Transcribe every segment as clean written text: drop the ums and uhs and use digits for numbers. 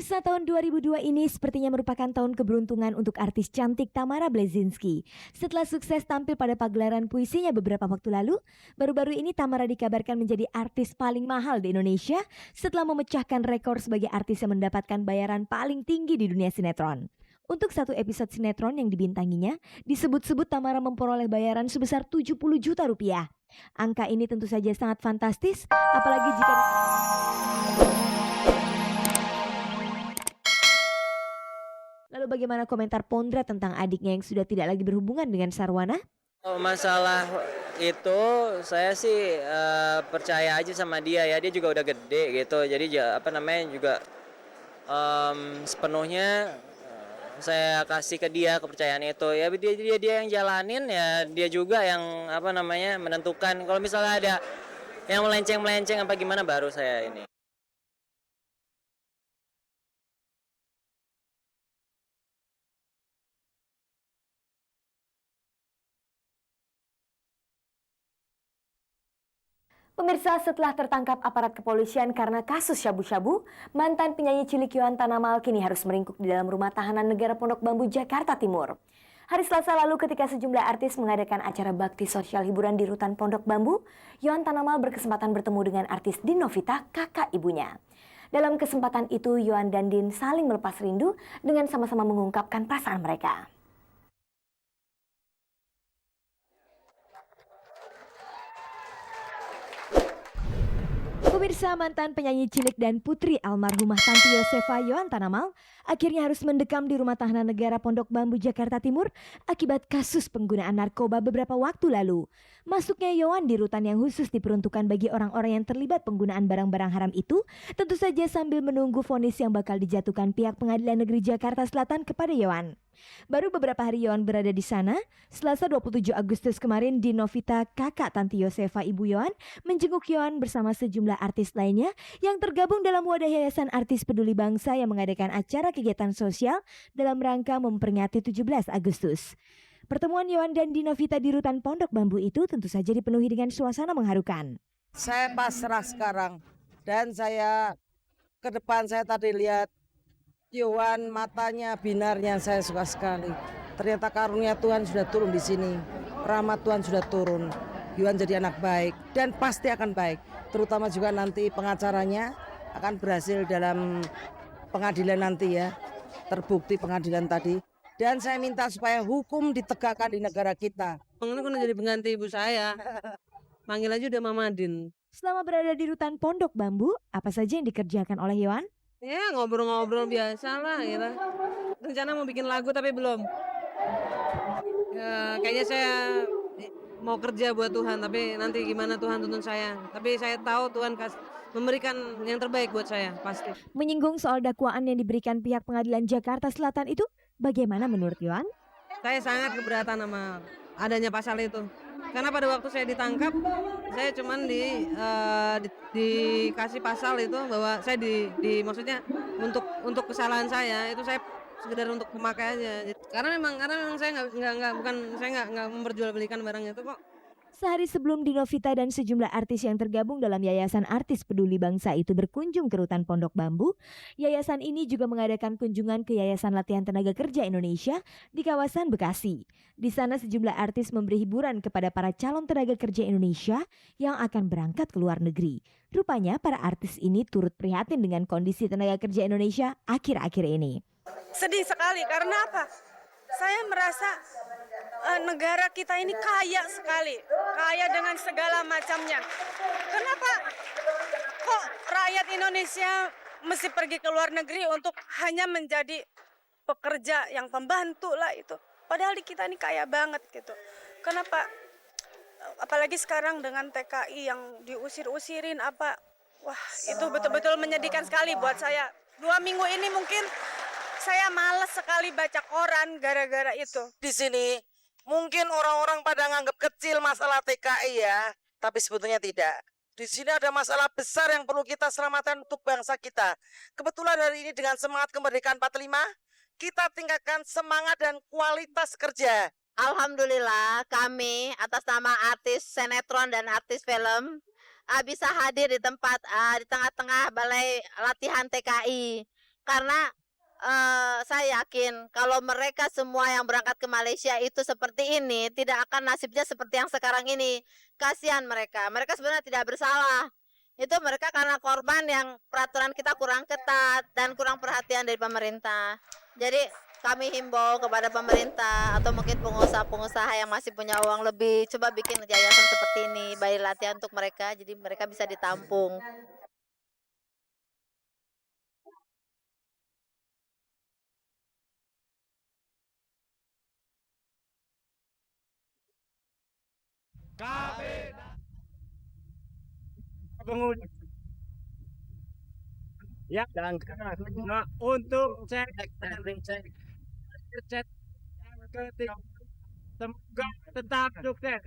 Pemirsa, tahun 2002 ini sepertinya merupakan tahun keberuntungan untuk artis cantik Tamara Bleszynsky. Setelah sukses tampil pada pagelaran puisinya beberapa waktu lalu, baru-baru ini Tamara dikabarkan menjadi artis paling mahal di Indonesia setelah memecahkan rekor sebagai artis yang mendapatkan bayaran paling tinggi di dunia sinetron. Untuk satu episode sinetron yang dibintanginya, disebut-sebut Tamara memperoleh bayaran sebesar 70 juta rupiah. Angka ini tentu saja sangat fantastis, apalagi jika... Lalu bagaimana komentar Pondra tentang adiknya yang sudah tidak lagi berhubungan dengan Sarwana? Masalah itu saya sih percaya aja sama dia ya, dia juga udah gede gitu, jadi juga sepenuhnya saya kasih ke dia kepercayaan itu ya, dia yang jalanin ya, dia juga yang menentukan. Kalau misalnya ada yang melenceng apa gimana baru saya ini. Pemirsa, setelah tertangkap aparat kepolisian karena kasus syabu-syabu, mantan penyanyi cilik Yohan Tanamal kini harus meringkuk di dalam rumah tahanan negara Pondok Bambu, Jakarta Timur. Hari Selasa lalu ketika sejumlah artis mengadakan acara bakti sosial hiburan di rutan Pondok Bambu, Yohan Tanamal berkesempatan bertemu dengan artis Din Novita, kakak ibunya. Dalam kesempatan itu, Yohan dan Din saling melepas rindu dengan sama-sama mengungkapkan perasaan mereka. Pemirsa, mantan penyanyi cilik dan putri almarhumah Tanti Yosefa Yohan Tanamal akhirnya harus mendekam di rumah tahanan negara Pondok Bambu, Jakarta Timur akibat kasus penggunaan narkoba beberapa waktu lalu. Masuknya Yohan di rutan yang khusus diperuntukkan bagi orang-orang yang terlibat penggunaan barang-barang haram itu tentu saja sambil menunggu vonis yang bakal dijatuhkan pihak Pengadilan Negeri Jakarta Selatan kepada Yohan. Baru beberapa hari Yohan berada di sana, Selasa 27 Agustus kemarin Din Novita, kakak Tanti Yosefa ibu Yohan, menjenguk Yohan bersama sejumlah artis lainnya yang tergabung dalam wadah Yayasan Artis Peduli Bangsa yang mengadakan acara kegiatan sosial dalam rangka memperingati 17 Agustus. Pertemuan Yohan dan Din Novita di rutan Pondok Bambu itu tentu saja dipenuhi dengan suasana mengharukan. Saya pasrah sekarang dan saya ke depan saya tadi lihat Yohan, matanya, binarnya saya suka sekali. Ternyata karunia Tuhan sudah turun di sini. Rahmat Tuhan sudah turun. Yohan jadi anak baik dan pasti akan baik. Terutama juga nanti pengacaranya akan berhasil dalam pengadilan nanti ya. Terbukti pengadilan tadi. Dan saya minta supaya hukum ditegakkan di negara kita. Ini kan jadi pengganti ibu saya. Panggil aja udah Mama Din. Selama berada di rutan Pondok Bambu, apa saja yang dikerjakan oleh Yohan? Ya ngobrol-ngobrol biasa lah gitu. Rencana mau bikin lagu tapi belum. Ya, kayaknya saya mau kerja buat Tuhan, tapi nanti gimana Tuhan tuntun saya. Tapi saya tahu Tuhan memberikan yang terbaik buat saya, pasti. Menyinggung soal dakwaan yang diberikan pihak Pengadilan Jakarta Selatan itu, bagaimana menurut Yohan? Saya sangat keberatan sama adanya pasal itu. Karena pada waktu saya ditangkap, saya cuman dikasih pasal itu bahwa saya maksudnya untuk kesalahan saya itu saya sekedar untuk pemakai aja. Karena memang saya nggak memperjualbelikan barang itu kok. Sehari sebelum Din Novita dan sejumlah artis yang tergabung dalam Yayasan Artis Peduli Bangsa itu berkunjung ke rutan Pondok Bambu, yayasan ini juga mengadakan kunjungan ke Yayasan Latihan Tenaga Kerja Indonesia di kawasan Bekasi. Di sana sejumlah artis memberi hiburan kepada para calon tenaga kerja Indonesia yang akan berangkat ke luar negeri. Rupanya para artis ini turut prihatin dengan kondisi tenaga kerja Indonesia akhir-akhir ini. Sedih sekali karena apa? Saya merasa negara kita ini kaya sekali, kaya dengan segala macamnya. Kenapa kok rakyat Indonesia mesti pergi ke luar negeri untuk hanya menjadi pekerja yang pembantu lah itu. Padahal di kita ini kaya banget gitu. Kenapa? Apalagi sekarang dengan TKI yang diusir-usirin apa. Wah, itu betul-betul menyedihkan sekali buat saya. 2 minggu ini mungkin saya malas sekali baca koran gara-gara itu. Di sini mungkin orang-orang pada nganggap kecil masalah TKI ya, tapi sebetulnya tidak. Di sini ada masalah besar yang perlu kita selamatkan untuk bangsa kita. Kebetulan hari ini dengan semangat kemerdekaan 45, kita tingkatkan semangat dan kualitas kerja. Alhamdulillah kami atas nama artis sinetron dan artis film bisa hadir di tempat di tengah-tengah balai latihan TKI. karena saya yakin kalau mereka semua yang berangkat ke Malaysia itu seperti ini, tidak akan nasibnya seperti yang sekarang ini. Kasihan mereka. Mereka sebenarnya tidak bersalah. Itu mereka karena korban yang peraturan kita kurang ketat dan kurang perhatian dari pemerintah. Jadi kami himbau kepada pemerintah atau mungkin pengusaha-pengusaha yang masih punya uang lebih, coba bikin yayasan seperti ini, bayar latihan untuk mereka, jadi mereka bisa ditampung. Ya, dan untuk cek ketiga, semoga tetap sukses.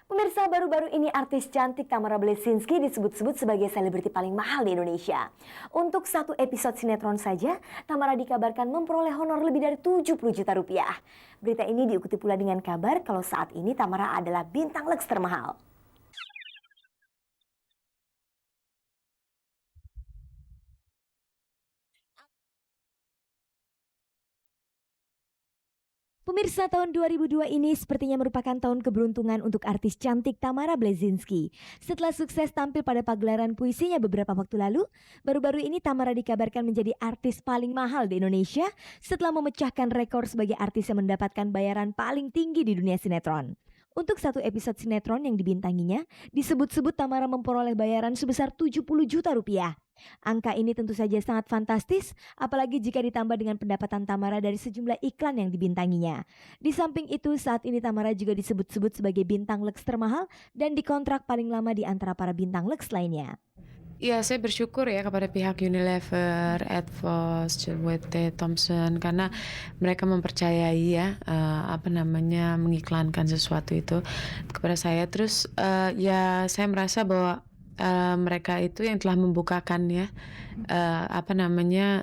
Pemirsa, baru-baru ini artis cantik Tamara Bleszynsky disebut-sebut sebagai selebriti paling mahal di Indonesia. Untuk satu episode sinetron saja, Tamara dikabarkan memperoleh honor lebih dari 70 juta rupiah. Berita ini diikuti pula dengan kabar kalau saat ini Tamara adalah bintang Lux termahal. Pemirsa, tahun 2002 ini sepertinya merupakan tahun keberuntungan untuk artis cantik Tamara Bleszynsky. Setelah sukses tampil pada pagelaran puisinya beberapa waktu lalu, baru-baru ini Tamara dikabarkan menjadi artis paling mahal di Indonesia setelah memecahkan rekor sebagai artis yang mendapatkan bayaran paling tinggi di dunia sinetron. Untuk satu episode sinetron yang dibintanginya, disebut-sebut Tamara memperoleh bayaran sebesar 70 juta rupiah. Angka ini tentu saja sangat fantastis, apalagi jika ditambah dengan pendapatan Tamara dari sejumlah iklan yang dibintanginya. Di samping itu, saat ini Tamara juga disebut-sebut sebagai bintang Lux termahal dan dikontrak paling lama di antara para bintang Lux lainnya. Ya, saya bersyukur ya kepada pihak Unilever, Advos, JWT, Thomson, karena mereka mempercayai ya mengiklankan sesuatu itu kepada saya. Terus ya saya merasa bahwa mereka itu yang telah membukakan ya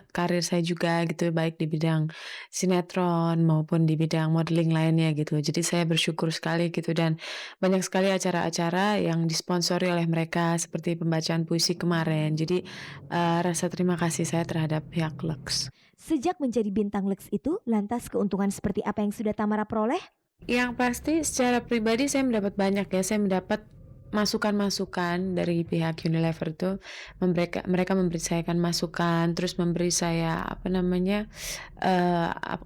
karir saya juga gitu, baik di bidang sinetron maupun di bidang modeling lainnya gitu. Jadi saya bersyukur sekali gitu, dan banyak sekali acara-acara yang disponsori oleh mereka seperti pembacaan puisi kemarin. Jadi rasa terima kasih saya terhadap pihak Lux. Sejak menjadi bintang Lux itu, lantas keuntungan seperti apa yang sudah Tamara peroleh? Yang pasti secara pribadi saya mendapat banyak ya. Saya mendapat masukan-masukan dari pihak Unilever itu, mereka memberi saya masukan, terus memberi saya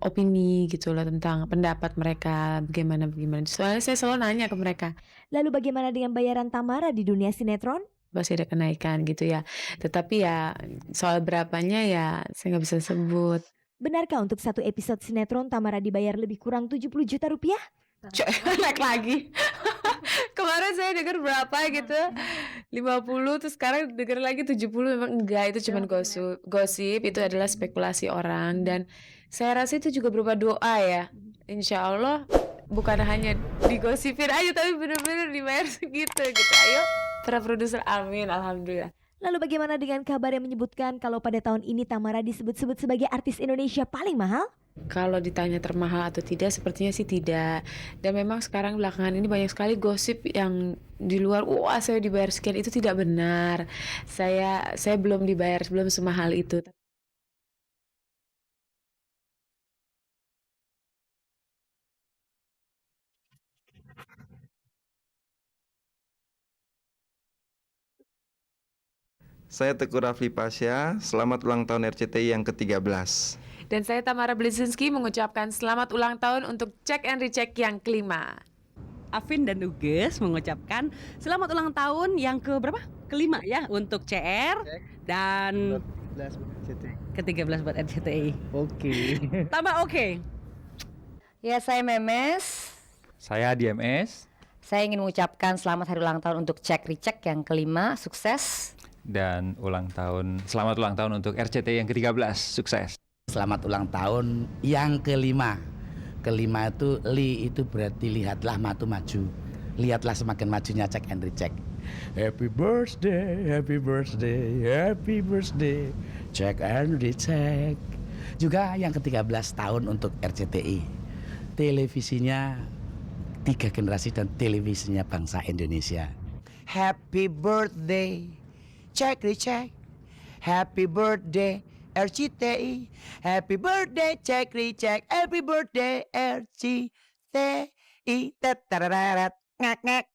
opini gitu loh tentang pendapat mereka bagaimana. Soalnya saya selalu nanya ke mereka. Lalu bagaimana dengan bayaran Tamara di dunia sinetron? Pasti ada kenaikan gitu ya. Tetapi ya soal berapanya ya saya nggak bisa sebut. Benarkah untuk satu episode sinetron Tamara dibayar lebih kurang 70 juta rupiah? Naik lagi. Kemarin saya dengar berapa gitu 50, terus sekarang dengar lagi 70. Memang enggak, itu cuma gosip, itu adalah spekulasi orang. Dan saya rasa itu juga berupa doa ya. Insya Allah bukan hanya digosipin aja, tapi benar-benar dibayar segitu gitu. Ayo para produser, amin, alhamdulillah. Lalu bagaimana dengan kabar yang menyebutkan kalau pada tahun ini Tamara disebut-sebut sebagai artis Indonesia paling mahal? Kalau ditanya termahal atau tidak, sepertinya sih tidak. Dan memang sekarang belakangan ini banyak sekali gosip yang di luar, wah saya dibayar sekian, itu tidak benar. Saya belum dibayar, belum semahal itu. Saya Teguh Rafli Pasya, selamat ulang tahun RCTI yang ke-13. Dan saya Tamara Bleszynsky mengucapkan selamat ulang tahun untuk Check and Recheck yang ke-5. Afin dan Uges mengucapkan selamat ulang tahun yang ke-berapa? Ke-5 ya untuk CR dan ke-13 buat RCTI. Oke. Tambah oke. Ya, saya Memes. Saya DMS. Saya ingin mengucapkan selamat hari ulang tahun untuk Check Recheck yang ke-5, sukses. Dan selamat ulang tahun untuk RCTI yang ke-13, sukses. Selamat ulang tahun yang ke-5. Ke-5 itu itu berarti lihatlah maju. Lihatlah semakin majunya Check and Recheck. Happy birthday, happy birthday, happy birthday, Check and Recheck. Juga yang ke-13 tahun untuk RCTI. Televisinya 3 generasi dan televisinya bangsa Indonesia. Happy birthday, Check Recheck. Happy birthday RCTI. Happy birthday cek ricek. Happy birthday RCTI. Tetararat ngak ngak.